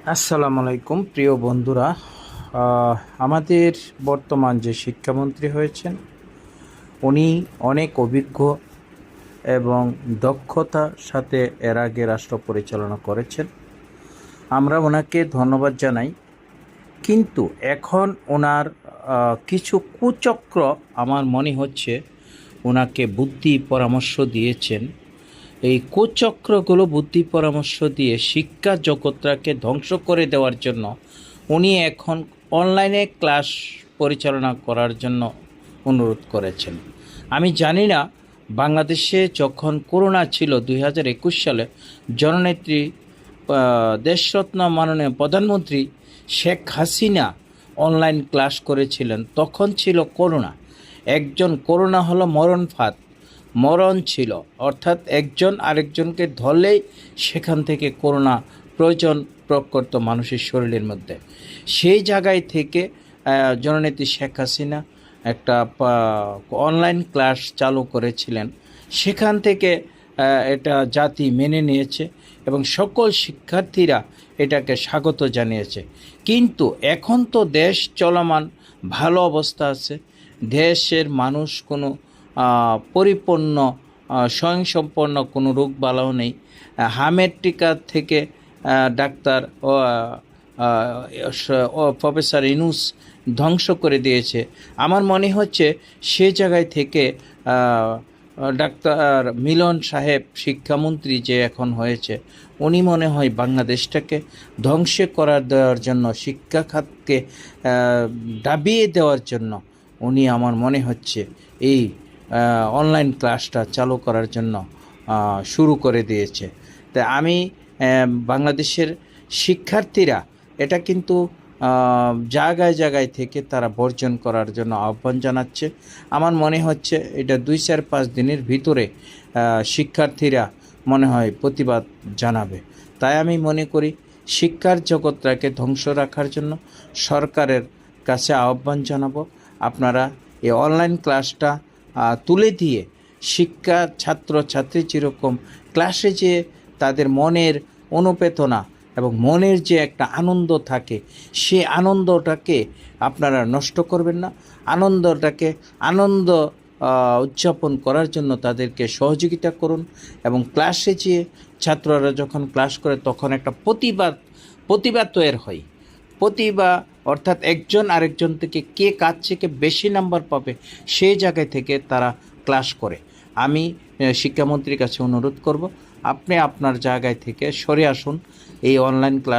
আসসালামু আলাইকুম প্রিয় বন্ধুরা। আমাদের বর্তমান যে শিক্ষামন্ত্রী হয়েছেন উনি অনেক অভিজ্ঞ এবং দক্ষতার সাথে এর আগে রাষ্ট্র পরিচালনা করেছেন। আমরা ওনাকে ধন্যবাদ জানাই, কিন্তু এখন ওনার কিছু কুচক্র আমার মনে হচ্ছে ওনাকে বুদ্ধি পরামর্শ দিয়েছেন। এই কুচক্রগুলো বুদ্ধি পরামর্শ দিয়ে শিক্ষা জগৎটাকে ধ্বংস করে দেওয়ার জন্য উনি এখন অনলাইনে ক্লাস পরিচালনা করার জন্য অনুরোধ করেছেন। আমি জানি না, বাংলাদেশে যখন করোনা ছিল 2021 সালে, জননেত্রী দেশরত্ন মাননীয় প্রধানমন্ত্রী শেখ হাসিনা অনলাইন ক্লাস করেছিলেন, তখন ছিল করোনা। একজন করোনা হলো মরণ ফাঁদ, মরণ ছিল, অর্থাৎ একজন আরেকজনকে ধরলেই সেখান থেকে করোনা প্রয়োজন প্রয়োগ করতো মানুষের শরীরের মধ্যে। সেই জায়গায় থেকে জননেত্রী শেখ হাসিনা একটা অনলাইন ক্লাস চালু করেছিলেন। সেখান থেকে এটা জাতি মেনে নিয়েছে এবং সকল শিক্ষার্থীরা এটাকে স্বাগত জানিয়েছে। কিন্তু এখন তো দেশ চলমান ভালো অবস্থা আছে, দেশের মানুষ কোনো পরিপূর্ণ স্বয়ংসম্পন্ন কোনো রোগ বালাও নেই। হামের টিকা থেকে ডাক্তার প্রফেসর ইউনূস ধ্বংস করে দিয়েছে। আমার মনে হচ্ছে সে জায়গায় থেকে ডাক্তার মিলন সাহেব শিক্ষামন্ত্রী যে এখন হয়েছে, উনি মনে হয় বাংলাদেশটাকে ধ্বংস দেওয়ার জন্য, শিক্ষা খাতকে দাবিয়ে দেওয়ার জন্য উনি আমার মনে হচ্ছে এই অনলাইন ক্লাসটা চালু করার জন্য শুরু করে দিয়েছে। তাই আমি বাংলাদেশের শিক্ষার্থীরা এটা কিন্তু জায়গায় জায়গায় থেকে তারা বর্জন করার জন্য আহ্বান জানাচ্ছে। আমার মনে হচ্ছে এটা 2-4-5 দিনের ভিতরে শিক্ষার্থীরা মনে হয় প্রতিবাদ জানাবে। তাই আমি মনে করি শিক্ষার জগৎটাকে ধ্বংস রাখার জন্য সরকারের কাছে আহ্বান জানাবো, আপনারা এই অনলাইন ক্লাসটা তুলে দিয়ে শিক্ষা ছাত্রছাত্রী যেরকম ক্লাসে যে তাদের মনের অনুপ্রেরণা এবং মনের যে একটা আনন্দ থাকে, সে আনন্দটাকে আপনারা নষ্ট করবেন না। আনন্দ উদযাপন করার জন্য তাদেরকে সহযোগিতা করুন এবং ক্লাসে যে ছাত্ররা যখন ক্লাস করে তখন একটা প্রতিভা তৈরি হয়। প্রতিভা অর্থাৎ একজন আরেকজন থেকে কে কাজ থেকে বেশি নাম্বার পাবে সেই জায়গায় থেকে তারা ক্লাস করে। আমি শিক্ষামন্ত্রীর কাছে অনুরোধ করব, আপনি আপনার জায়গায় থেকে সরে আসুন, এই অনলাইন ক্লাস